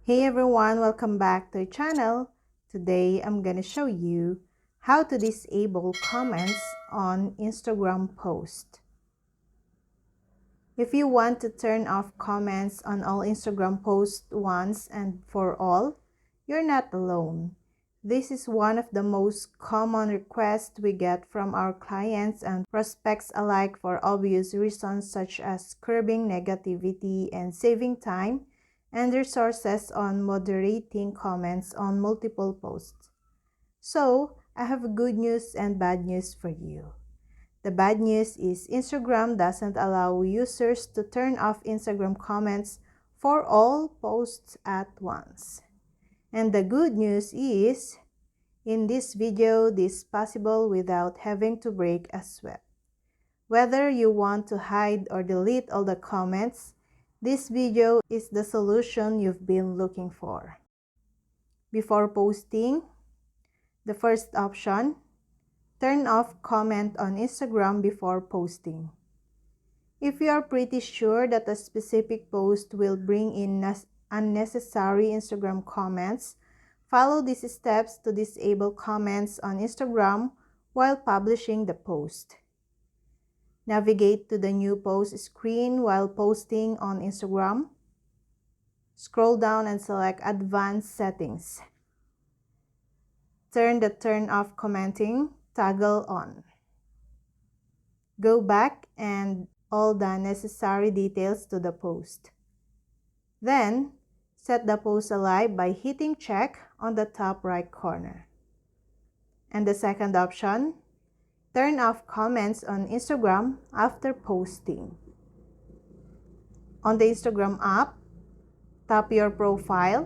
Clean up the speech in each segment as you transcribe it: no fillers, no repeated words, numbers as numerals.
Hey everyone, welcome back to the channel. Today I'm gonna show you how to disable comments on Instagram post. If you want to turn off comments on all Instagram posts once and for all, you're not alone. This is one of the most common requests we get from our clients and prospects alike for obvious reasons such as curbing negativity and saving time and resources on moderating comments on multiple posts. So, I have good news and bad news for you. The bad news is Instagram doesn't allow users to turn off Instagram comments for all posts at once. And the good news is, in this video, this is possible without having to break a sweat. Whether you want to hide or delete all the comments, this video is the solution you've been looking for. Before posting, the first option, turn off comment on Instagram before posting. If you are pretty sure that a specific post will bring in unnecessary Instagram comments, follow these steps to disable comments on Instagram while publishing the post. Navigate to the new post screen while posting on Instagram. Scroll down and select Advanced Settings. Turn the Turn Off Commenting toggle on. Go back and all the necessary details to the post. Then, set the post alive by hitting check on the top right corner. And the second option, turn off comments on Instagram after posting. On the Instagram app, tap your profile.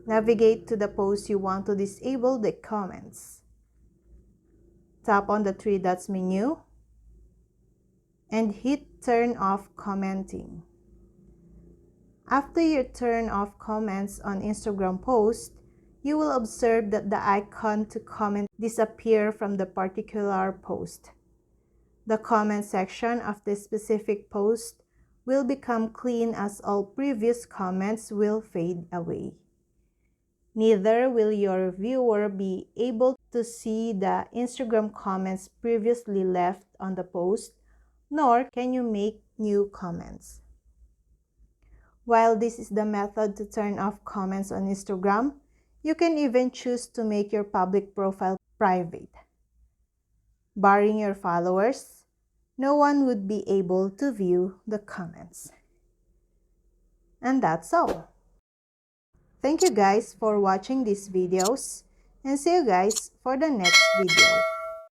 Navigate to the post you want to disable the comments. Tap on the three dots menu and hit turn off commenting. After you turn off comments on Instagram post, you will observe that the icon to comment disappear from the particular post. The comment section of the specific post will become clean as all previous comments will fade away. Neither will your viewer be able to see the Instagram comments previously left on the post, nor can you make new comments. While this is the method to turn off comments on Instagram, you can even choose to make your public profile private. Barring your followers, no one would be able to view the comments. And that's all. Thank you guys for watching these videos and see you guys for the next video.